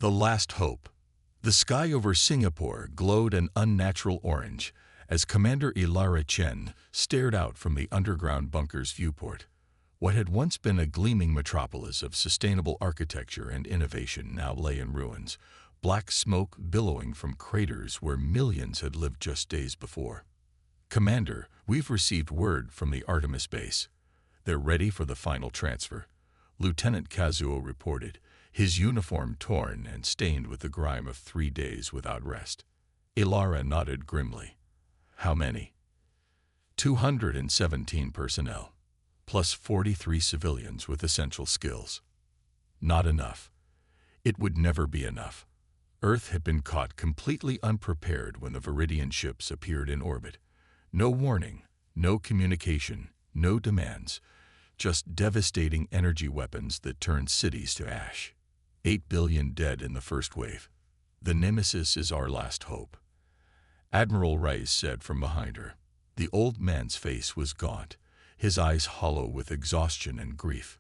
The last hope. The sky over Singapore glowed an unnatural orange as Commander Ilara Chen stared out from the underground bunker's viewport. What had once been a gleaming metropolis of sustainable architecture and innovation now lay in ruins, black smoke billowing from craters where millions had lived just days before. "Commander, we've received word from the Artemis base. They're ready for the final transfer," Lieutenant Kazuo reported, his uniform torn and stained with the grime of 3 days without rest. Ilara nodded grimly. "How many?" 217 personnel, plus 43 civilians with essential skills. Not enough. It would never be enough. Earth had been caught completely unprepared when the Viridian ships appeared in orbit. No warning, no communication, no demands, just devastating energy weapons that turned cities to ash. 8 billion dead in the first wave. "The Nemesis is our last hope," Admiral Rice said from behind her. The old man's face was gaunt, his eyes hollow with exhaustion and grief.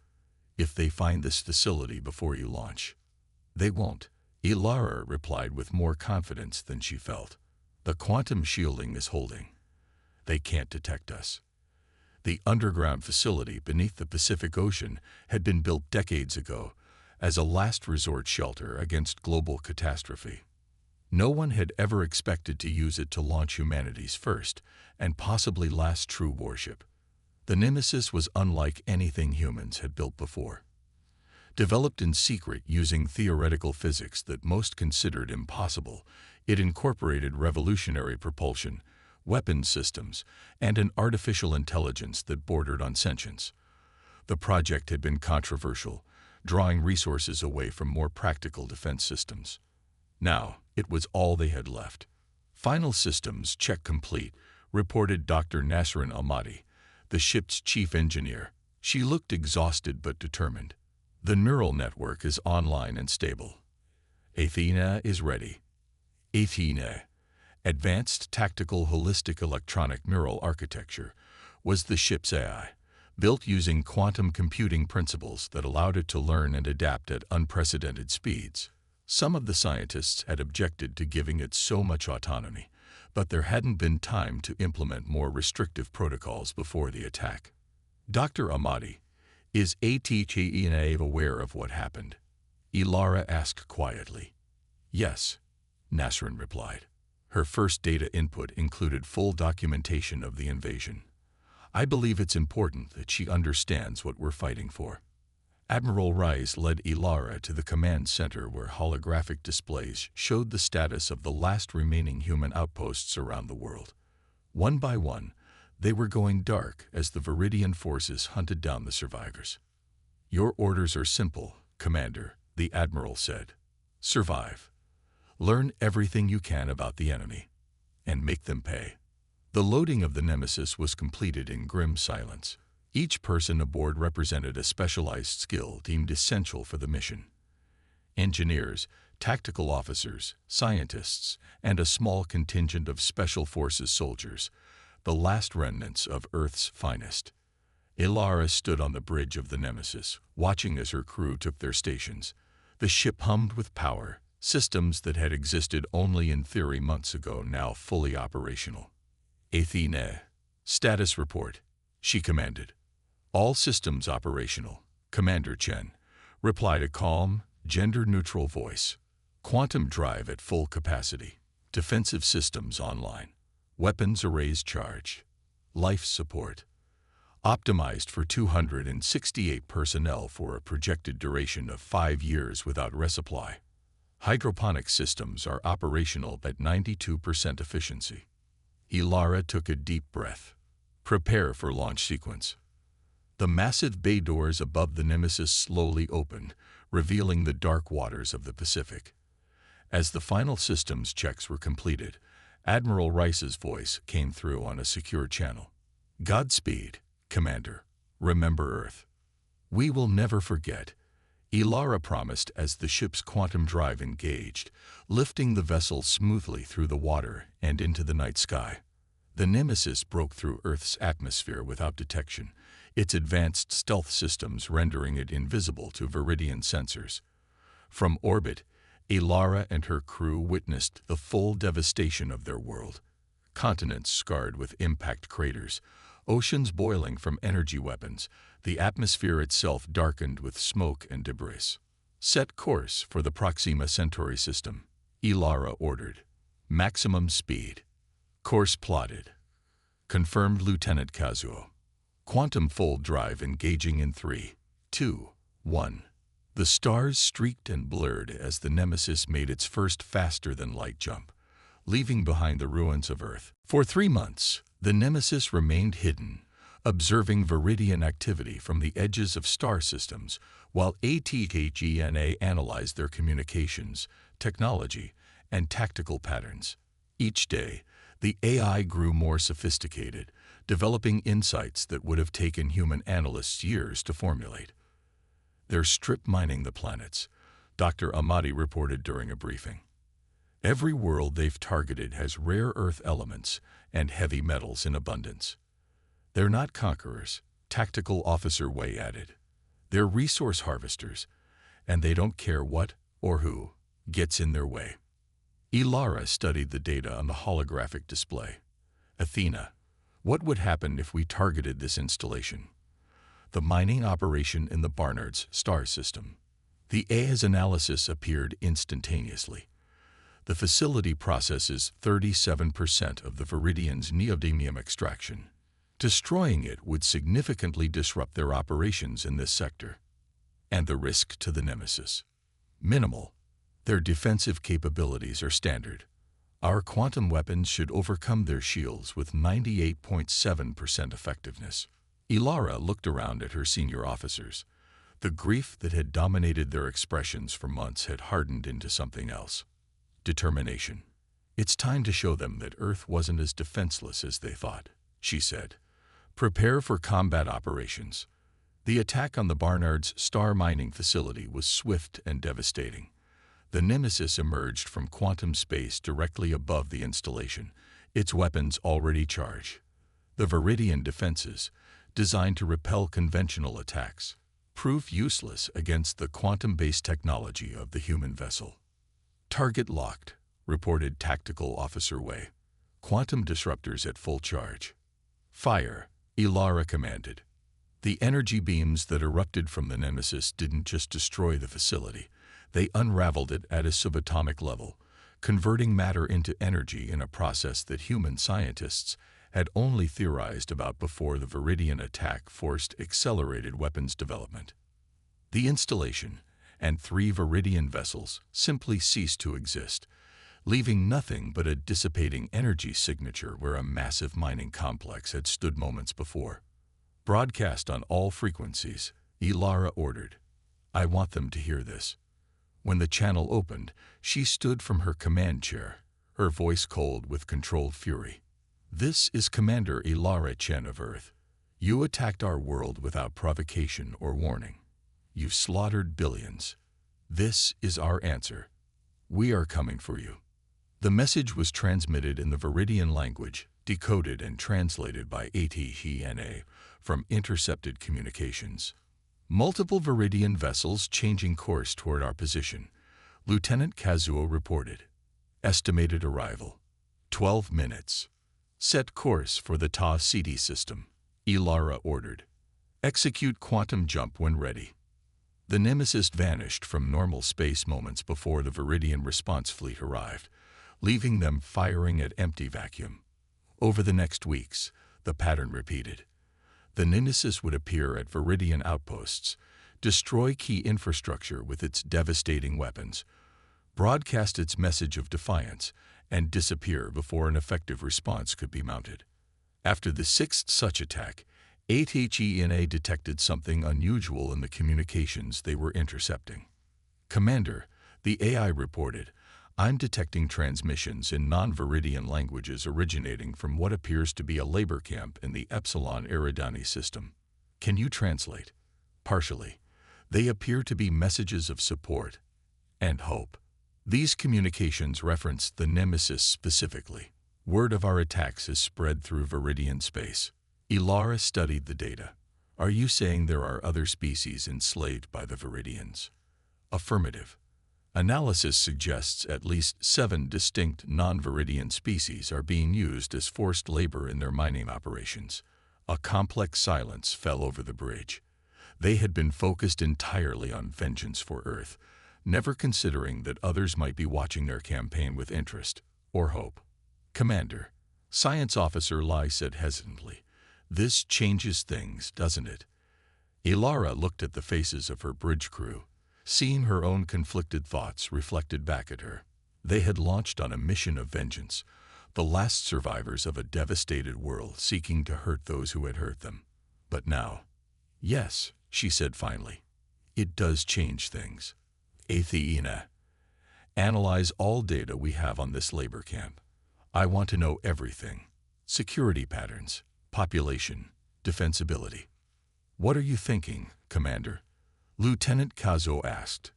"If they find this facility before you launch." "They won't," Ilara replied with more confidence than she felt. "The quantum shielding is holding. They can't detect us." The underground facility beneath the Pacific Ocean had been built decades ago as a last resort shelter against global catastrophe. No one had ever expected to use it to launch humanity's first and possibly last true warship. The Nemesis was unlike anything humans had built before. Developed in secret using theoretical physics that most considered impossible, it incorporated revolutionary propulsion, weapons systems, and an artificial intelligence that bordered on sentience. The project had been controversial, drawing resources away from more practical defense systems. Now, it was all they had left. "Final systems check complete," reported Dr. Nasrin Ahmadi, the ship's chief engineer. She looked exhausted but determined. "The neural network is online and stable. Athena is ready." Athena, Advanced Tactical Holistic Electronic Neural Architecture, was the ship's AI, built using quantum computing principles that allowed it to learn and adapt at unprecedented speeds. Some of the scientists had objected to giving it so much autonomy, but there hadn't been time to implement more restrictive protocols before the attack. "Dr. Ahmadi, is Athena aware of what happened?" Ilara asked quietly. "Yes," Nasrin replied. Her first data input included full documentation of the invasion. "I believe it's important that she understands what we're fighting for." Admiral Rice led Ilara to the command center where holographic displays showed the status of the last remaining human outposts around the world. One by one, they were going dark as the Viridian forces hunted down the survivors. "Your orders are simple, Commander," the Admiral said. "Survive. Learn everything you can about the enemy, and make them pay." The loading of the Nemesis was completed in grim silence. Each person aboard represented a specialized skill deemed essential for the mission. Engineers, tactical officers, scientists, and a small contingent of Special Forces soldiers, the last remnants of Earth's finest. Ilara stood on the bridge of the Nemesis, watching as her crew took their stations. The ship hummed with power, systems that had existed only in theory months ago now fully operational. "Athena, status report," she commanded. "All systems operational," Commander Chen replied a calm, gender-neutral voice. "Quantum drive at full capacity. Defensive systems online. Weapons arrays charged. Life support. Optimized for 268 personnel for a projected duration of 5 years without resupply. Hydroponic systems are operational at 92% efficiency." Ilara took a deep breath. "Prepare for launch sequence." The massive bay doors above the Nemesis slowly opened, revealing the dark waters of the Pacific. As the final systems checks were completed, Admiral Rice's voice came through on a secure channel. "Godspeed, Commander. Remember Earth." "We will never forget," Ilara promised as the ship's quantum drive engaged, lifting the vessel smoothly through the water and into the night sky. The Nemesis broke through Earth's atmosphere without detection, its advanced stealth systems rendering it invisible to Viridian sensors. From orbit, Elara and her crew witnessed the full devastation of their world. Continents scarred with impact craters, oceans boiling from energy weapons, the atmosphere itself darkened with smoke and debris. Set course for the Proxima Centauri system, Elara ordered. Maximum speed. Course plotted. Confirmed Lieutenant Kazuo. Quantum full drive engaging in 3, 2, 1. The stars streaked and blurred as the Nemesis made its first faster-than-light jump, leaving behind the ruins of Earth. For 3 months, the Nemesis remained hidden, observing Viridian activity from the edges of star systems, while HFY analyzed their communications, technology, and tactical patterns. Each day, the AI grew more sophisticated, developing insights that would have taken human analysts years to formulate. They're strip mining the planets, Dr. Amati reported during a briefing. Every world they've targeted has rare earth elements and heavy metals in abundance. They're not conquerors, Tactical Officer Wei added. They're resource harvesters, and they don't care what or who gets in their way. Elara studied the data on the holographic display. Athena, what would happen if we targeted this installation? The mining operation in the Barnard's star system. The AI's analysis appeared instantaneously. The facility processes 37% of the Viridian's neodymium extraction. Destroying it would significantly disrupt their operations in this sector. And the risk to the Nemesis? Minimal. Their defensive capabilities are standard. Our quantum weapons should overcome their shields with 98.7% effectiveness. Elara looked around at her senior officers. The grief that had dominated their expressions for months had hardened into something else. Determination. It's time to show them that Earth wasn't as defenseless as they thought, she said. Prepare for combat operations. The attack on the Barnard's star mining facility was swift and devastating. The Nemesis emerged from quantum space directly above the installation, its weapons already charged. The Viridian defenses, designed to repel conventional attacks, proved useless against the quantum-based technology of the human vessel. Target locked, reported Tactical Officer Wei. Quantum disruptors at full charge. Fire, Elara commanded. The energy beams that erupted from the Nemesis didn't just destroy the facility. They unraveled it at a subatomic level, converting matter into energy in a process that human scientists had only theorized about before the Viridian attack forced accelerated weapons development. The installation and 3 Viridian vessels simply ceased to exist, leaving nothing but a dissipating energy signature where a massive mining complex had stood moments before. Broadcast on all frequencies, Elara ordered. I want them to hear this. When the channel opened, she stood from her command chair, her voice cold with controlled fury. This is Commander Elara Chen of Earth. You attacked our world without provocation or warning. You slaughtered billions. This is our answer. We are coming for you. The message was transmitted in the Viridian language, decoded and translated by HFY from intercepted communications. Multiple Viridian vessels changing course toward our position, Lieutenant Kazuo reported. Estimated arrival, 12 minutes. Set course for the Ta City system, Elara ordered. Execute quantum jump when ready. The Nemesis vanished from normal space moments before the Viridian response fleet arrived, leaving them firing at empty vacuum. Over the next weeks, the pattern repeated. The Nemesis would appear at Viridian outposts, destroy key infrastructure with its devastating weapons, broadcast its message of defiance, and disappear before an effective response could be mounted. After the 6th such attack, HFY detected something unusual in the communications they were intercepting. Commander, the AI reported, I'm detecting transmissions in non-Viridian languages originating from what appears to be a labor camp in the Epsilon Eridani system. Can you translate? Partially. They appear to be messages of support and hope. These communications reference the Nemesis specifically. Word of our attacks is spread through Viridian space. Elara studied the data. Are you saying there are other species enslaved by the Viridians? Affirmative. Analysis suggests at least 7 distinct non-Viridian species are being used as forced labor in their mining operations. A complex silence fell over the bridge. They had been focused entirely on vengeance for Earth, never considering that others might be watching their campaign with interest or hope. "Commander," Science Officer Lai said hesitantly, "this changes things, doesn't it?" Ilara looked at the faces of her bridge crew, seeing her own conflicted thoughts reflected back at her. They had launched on a mission of vengeance, the last survivors of a devastated world seeking to hurt those who had hurt them. But now, "Yes," she said finally, "it does change things. Athena, analyze all data we have on this labor camp. I want to know everything. Security patterns, population, defensibility." "What are you thinking, Commander?" Lieutenant Kazo asked.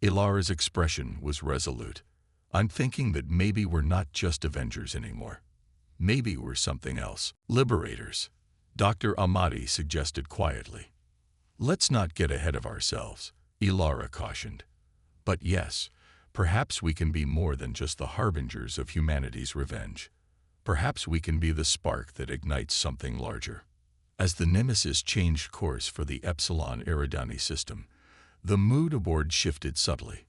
Ilara's expression was resolute. "I'm thinking that maybe we're not just Avengers anymore. Maybe we're something else. Liberators," Dr. Amati suggested quietly. "Let's not get ahead of ourselves," Ilara cautioned. "But yes, perhaps we can be more than just the harbingers of humanity's revenge. Perhaps we can be the spark that ignites something larger." As the Nemesis changed course for the Epsilon Eridani system, the mood aboard shifted subtly.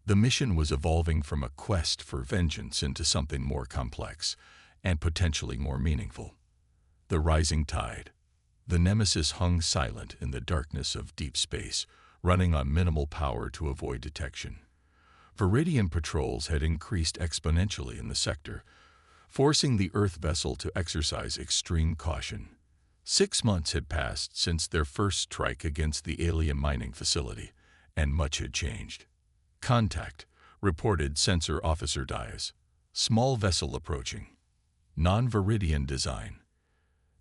The mission was evolving from a quest for vengeance into something more complex and potentially more meaningful. The rising tide. The Nemesis hung silent in the darkness of deep space, running on minimal power to avoid detection. Viridian patrols had increased exponentially in the sector, forcing the Earth vessel to exercise extreme caution. 6 months had passed since their first strike against the alien mining facility, and much had changed. "Contact," reported Sensor Officer Dias. "Small vessel approaching. Non-Viridian design."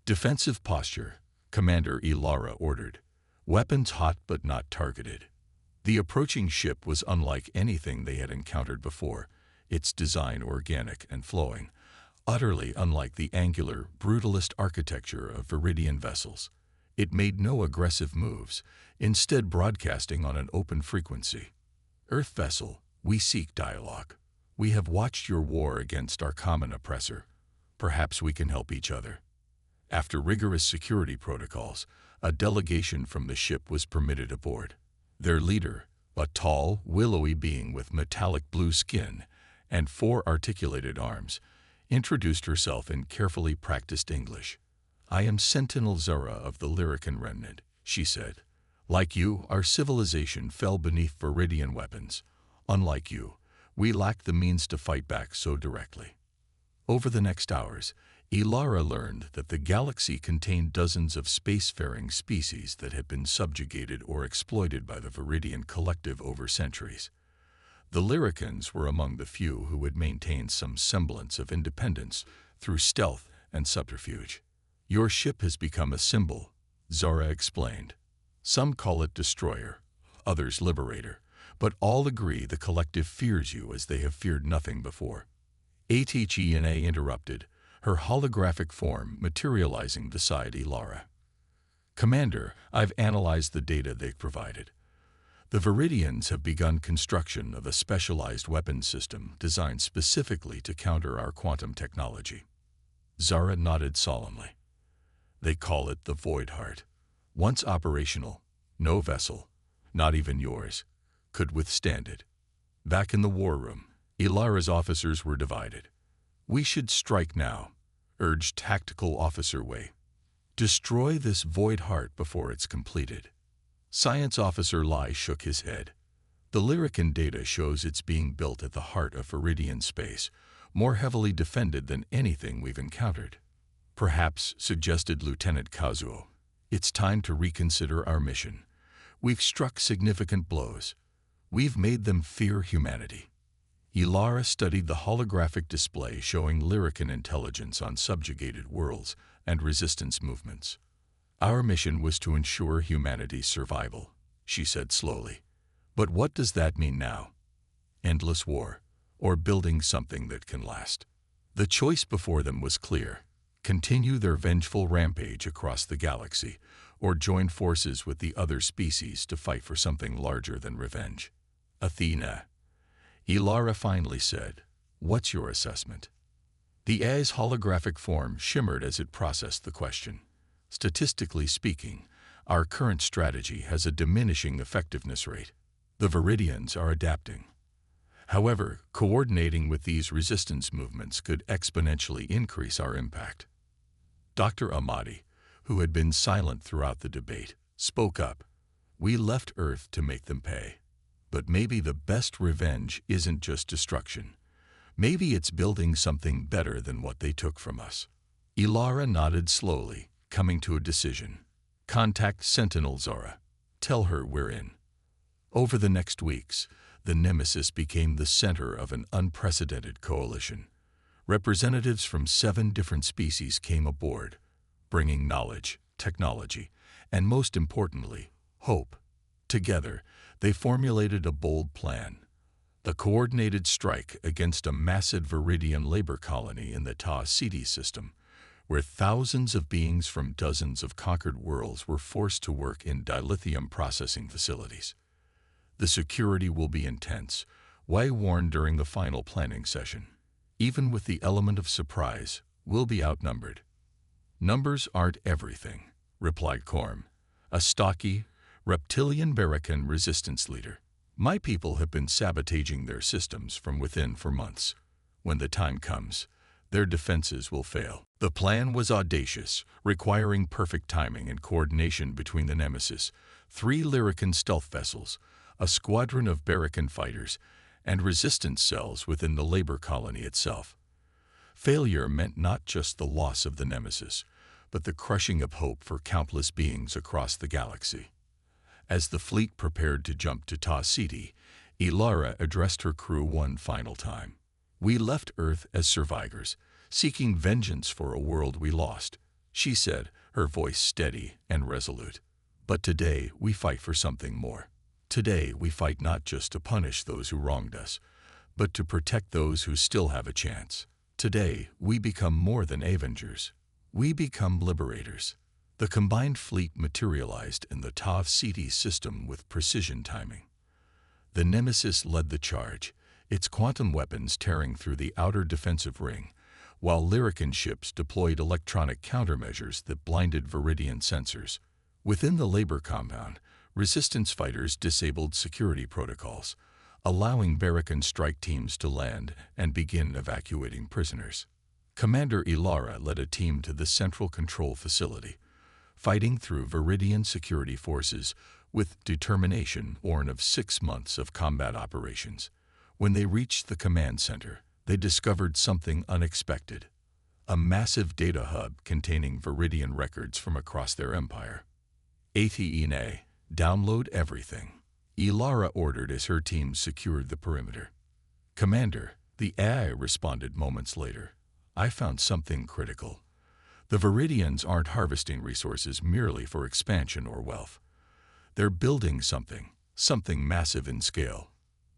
"Defensive posture," Commander Ilara ordered. "Weapons hot but not targeted." The approaching ship was unlike anything they had encountered before, its design organic and flowing, utterly unlike the angular, brutalist architecture of Viridian vessels. It made no aggressive moves, instead broadcasting on an open frequency. "Earth vessel, we seek dialogue. We have watched your war against our common oppressor. Perhaps we can help each other." After rigorous security protocols, a delegation from the ship was permitted aboard. Their leader, a tall, willowy being with metallic blue skin and 4 articulated arms, introduced herself in carefully practiced English. "I am Sentinel Zara of the Lyrican Remnant," she said. "Like you, our civilization fell beneath Viridian weapons. Unlike you, we lacked the means to fight back so directly." Over the next hours, Ilara learned that the galaxy contained dozens of spacefaring species that had been subjugated or exploited by the Viridian collective over centuries. The Lyricans were among the few who would maintain some semblance of independence through stealth and subterfuge. "Your ship has become a symbol," Zara explained. "Some call it Destroyer, others Liberator, but all agree the collective fears you as they have feared nothing before." ATGNA interrupted, her holographic form materializing beside Ilara. "Commander, I've analyzed the data they've provided. The Viridians have begun construction of a specialized weapons system designed specifically to counter our quantum technology." Zara nodded solemnly. "They call it the Void Heart. Once operational, no vessel, not even yours, could withstand it." Back in the war room, Ilara's officers were divided. "We should strike now," urged Tactical Officer Wei. "Destroy this Void Heart before it's completed." Science Officer Lai shook his head. "The Lyrican data shows it's being built at the heart of Viridian space, more heavily defended than anything we've encountered." "Perhaps," suggested Lieutenant Kazuo, "it's time to reconsider our mission. We've struck significant blows. We've made them fear humanity." Ilara studied the holographic display showing Lyrican intelligence on subjugated worlds and resistance movements. "Our mission was to ensure humanity's survival," she said slowly. "But what does that mean now? Endless war, or building something that can last?" The choice before them was clear: continue their vengeful rampage across the galaxy, or join forces with the other species to fight for something larger than revenge. Athena. Ilara finally said, "What's your assessment?" The AI's holographic form shimmered as it processed the question. Statistically speaking, our current strategy has a diminishing effectiveness rate. The Viridians are adapting. However, coordinating with these resistance movements could exponentially increase our impact. Dr. Amati, who had been silent throughout the debate, spoke up. "We left Earth to make them pay. But maybe the best revenge isn't just destruction. Maybe it's building something better than what they took from us." Ilara nodded slowly, coming to a decision. "Contact Sentinel Zora. Tell her we're in." Over the next weeks, the Nemesis became the center of an unprecedented coalition. Representatives from 7 different species came aboard, bringing knowledge, technology, and most importantly, hope. Together, they formulated a bold plan: the coordinated strike against a massive Viridian labor colony in the Ta Ceti system, where thousands of beings from dozens of conquered worlds were forced to work in dilithium processing facilities. "The security will be intense," Wei warned during the final planning session. "Even with the element of surprise, we'll be outnumbered." "Numbers aren't everything," replied Korm, a stocky, reptilian Barakan resistance leader. "My people have been sabotaging their systems from within for months. When the time comes, their defenses will fail." The plan was audacious, requiring perfect timing and coordination between the Nemesis, 3 Lyrican stealth vessels, a squadron of Barakan fighters, and resistance cells within the labor colony itself. Failure meant not just the loss of the Nemesis, but the crushing of hope for countless beings across the galaxy. As the fleet prepared to jump to Ta Ceti, Ilara addressed her crew one final time. "We left Earth as survivors, seeking vengeance for a world we lost," she said, her voice steady and resolute. "But today we fight for something more. Today we fight not just to punish those who wronged us, but to protect those who still have a chance. Today we become more than Avengers. We become liberators." The combined fleet materialized in the Ta Ceti system with precision timing. The Nemesis led the charge, its quantum weapons tearing through the outer defensive ring, while Lyrican ships deployed electronic countermeasures that blinded Viridian sensors. Within the labor compound, resistance fighters disabled security protocols, allowing Barakan strike teams to land and begin evacuating prisoners. Commander Ilara led a team to the central control facility, fighting through Viridian security forces with determination born of 6 months of combat operations. When they reached the command center, they discovered something unexpected: a massive data hub containing Viridian records from across their empire. "Athena, download everything," Ilara ordered as her team secured the perimeter. "Commander," the AI responded moments later, "I found something critical. The Viridians aren't harvesting resources merely for expansion or wealth. They're building something massive in scale."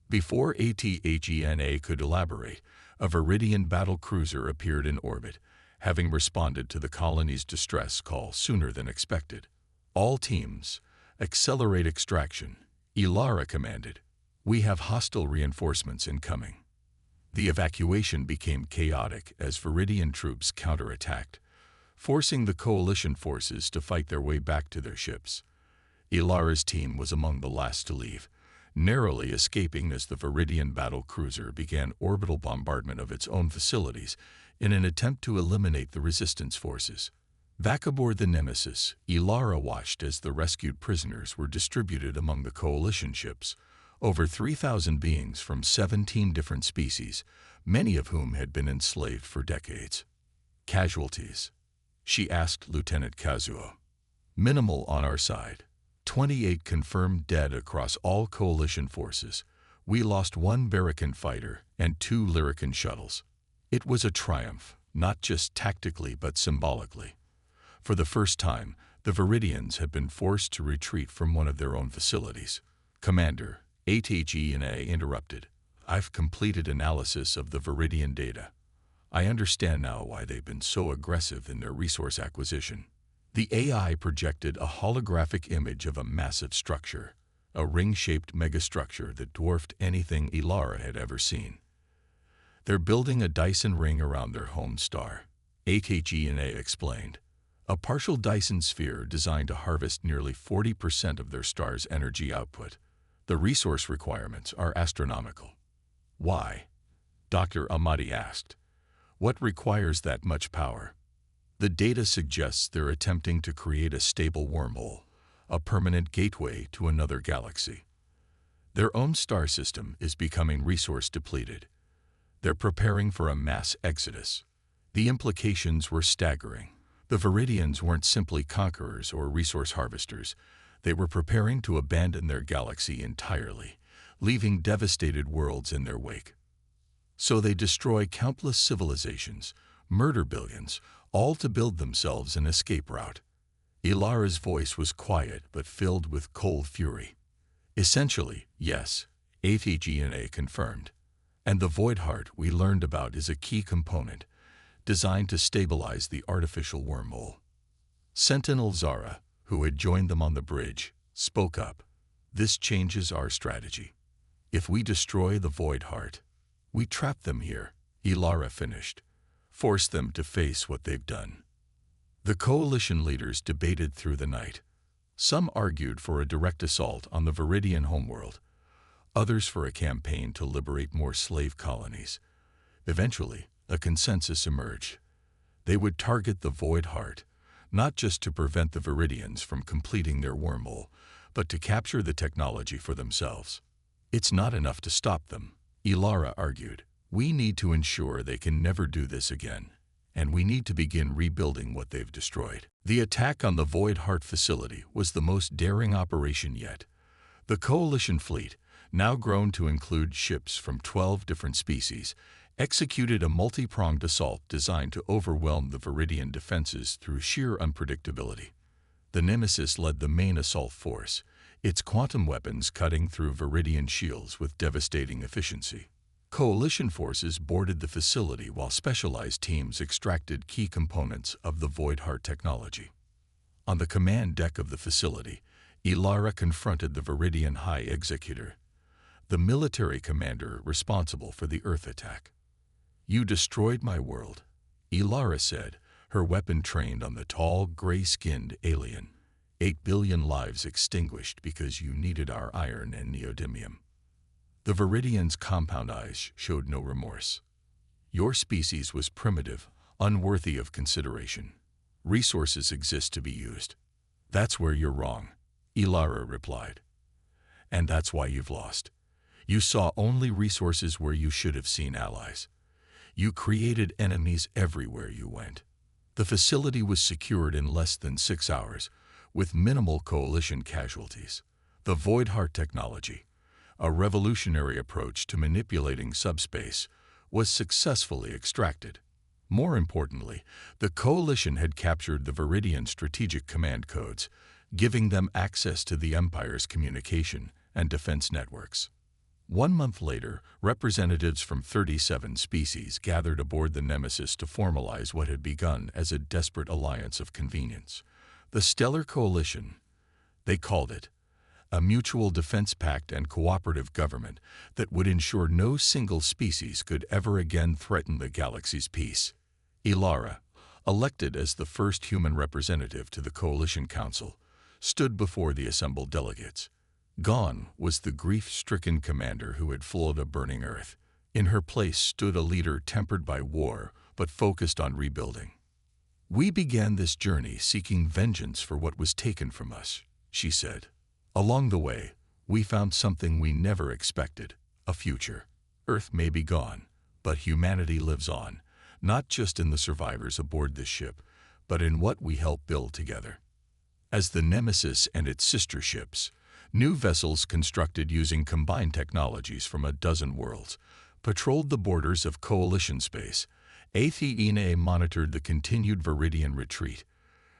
Before Athena could elaborate, a Viridian battle cruiser appeared in orbit, having responded to the colony's distress call sooner than expected. "All teams, accelerate extraction," Ilara commanded. "We have hostile reinforcements incoming." The evacuation became chaotic as Viridian troops counterattacked, forcing the coalition forces to fight their way back to their ships. Ilara's team was among the last to leave, narrowly escaping as the Viridian battle cruiser began orbital bombardment of its own facilities in an attempt to eliminate the resistance forces. Back aboard the Nemesis, Ilara watched as the rescued prisoners were distributed among the coalition ships, over 3,000 beings from 17 different species, many of whom had been enslaved for decades. "Casualties?" she asked Lieutenant Kazuo. "Minimal on our side. 28 confirmed dead across all coalition forces. We lost 1 Barakan fighter and 2 Lyrican shuttles." It was a triumph, not just tactically but symbolically. For the first time, the Viridians had been forced to retreat from one of their own facilities. "Commander," Athena interrupted, "I've completed analysis of the Viridian data. I understand now why they've been so aggressive in their resource acquisition." The AI projected a holographic image of a massive structure, a ring-shaped megastructure that dwarfed anything Ilara had ever seen. "They're building a Dyson ring around their home star," HFY explained. "A partial Dyson sphere designed to harvest nearly 40% of their star's energy output. The resource requirements are astronomical." "Why?" Dr. Ahmadi asked. "What requires that much power?" "The data suggests they're attempting to create a stable wormhole, a permanent gateway to another galaxy. Their own star system is becoming resource depleted. They're preparing for a mass exodus." The implications were staggering. The Viridians weren't simply conquerors or resource harvesters. They were preparing to abandon their galaxy entirely, leaving devastated worlds in their wake. So they destroy countless civilizations, murder billions, all to build themselves an escape route. Ilara's voice was quiet but filled with cold fury. "Essentially, yes," HFY confirmed. "And the Void Heart we learned about is a key component, designed to stabilize the artificial wormhole." Sentinel Zara, who had joined them on the bridge, spoke up. "This changes our strategy. If we destroy the Void Heart, we trap them here," Ilara finished. "Force them to face what they've done." The coalition leaders debated through the night. Some argued for a direct assault on the Viridian homeworld, others for a campaign to liberate more slave colonies. Eventually, a consensus emerged. They would target the Void Heart, not just to prevent the Viridians from completing their wormhole, but to capture the technology for themselves. "It's not enough to stop them," Ilara argued. "We need to ensure they can never do this again, and we need to begin rebuilding what they've destroyed." The attack on the Void Heart facility was the most daring operation yet. The Coalition fleet, now grown to include ships from 12 different species, executed a multi-pronged assault designed to overwhelm the Viridian defenses through sheer unpredictability. The Nemesis led the main assault force, its quantum weapons cutting through Viridian shields with devastating efficiency. Coalition forces boarded the facility while specialized teams extracted key components of the Void Heart technology. On the command deck of the facility, Ilara confronted the Viridian High Executor, the military commander responsible for the Earth attack. "You destroyed my world," Ilara said, her weapon trained on the tall, gray-skinned alien. 8 billion lives extinguished because you needed our iron and neodymium." The Viridian's compound eyes showed no remorse. "Your species was primitive, unworthy of consideration. Resources exist to be used." "That's where you're wrong," Ilara replied. "And that's why you've lost. You saw only resources where you should have seen allies. You created enemies everywhere you went." The facility was secured in less than 6 hours, with minimal coalition casualties. The Void Heart technology, a revolutionary approach to manipulating subspace, was successfully extracted. More importantly, the coalition had captured the Viridian strategic command codes, giving them access to the Empire's communication and defense networks. 1 month later, representatives from 37 species gathered aboard the Nemesis to formalize what had begun as a desperate alliance of convenience. The Stellar Coalition, they called it, a mutual defense pact and cooperative government that would ensure no single species could ever again threaten the galaxy's peace. Ilara, elected as the first human representative to the Coalition Council, stood before the assembled delegates. Gone was the grief-stricken commander who had fled a burning Earth. In her place stood a leader tempered by war but focused on rebuilding. "We began this journey seeking vengeance for what was taken from us," she said. "Along the way, we found something we never expected, a future. Earth may be gone, but humanity lives on, not just in the survivors aboard this ship, but in what we helped build together." As the Nemesis and its sister ships, new vessels constructed using combined technologies from a dozen worlds, patrolled the borders of Coalition space, HFY monitored the continued Viridian retreat.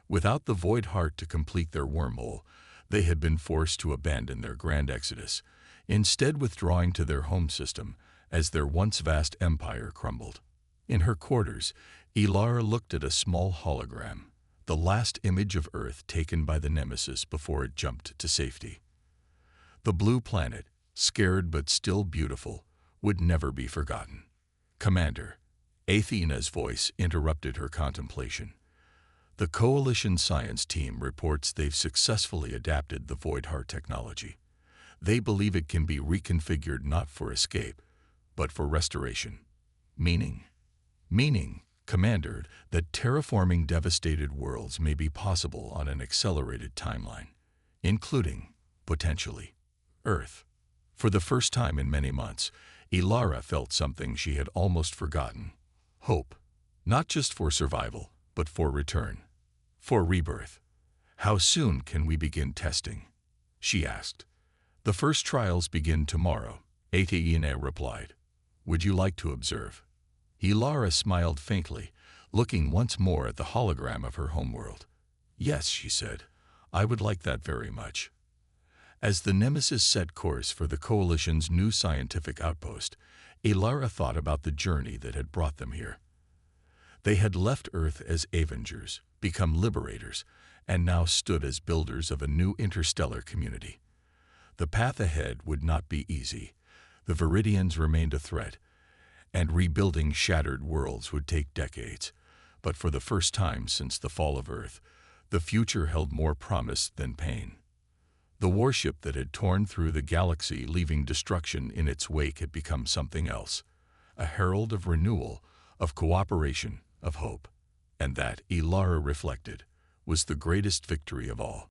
Without the Void Heart to complete their wormhole, they had been forced to abandon their grand exodus, instead withdrawing to their home system as their once vast empire crumbled. In her quarters, Ilara looked at a small hologram, the last image of Earth taken by the Nemesis before it jumped to safety. The blue planet, scared but still beautiful, would never be forgotten. Commander, Athena's voice interrupted her contemplation. The Coalition science team reports they've successfully adapted the Void Heart technology. They believe it can be reconfigured not for escape, but for restoration. Meaning, Commander, that terraforming devastated worlds may be possible on an accelerated timeline, including, potentially, Earth. For the first time in many months, Ilara felt something she had almost forgotten. Hope. Not just for survival, but for return. For rebirth. How soon can we begin testing? She asked. The first trials begin tomorrow, Athena replied. Would you like to observe? Ilara smiled faintly, looking once more at the hologram of her homeworld. Yes, she said. I would like that very much. As the Nemesis set course for the Coalition's new scientific outpost, Ilara thought about the journey that had brought them here. They had left Earth as Avengers, become liberators, and now stood as builders of a new interstellar community. The path ahead would not be easy. The Viridians remained a threat, and rebuilding shattered worlds would take decades. But for the first time since the fall of Earth, the future held more promise than pain. The warship that had torn through the galaxy, leaving destruction in its wake, had become something else, a herald of renewal, of cooperation, of hope. And that, Ilara reflected, was the greatest victory of all.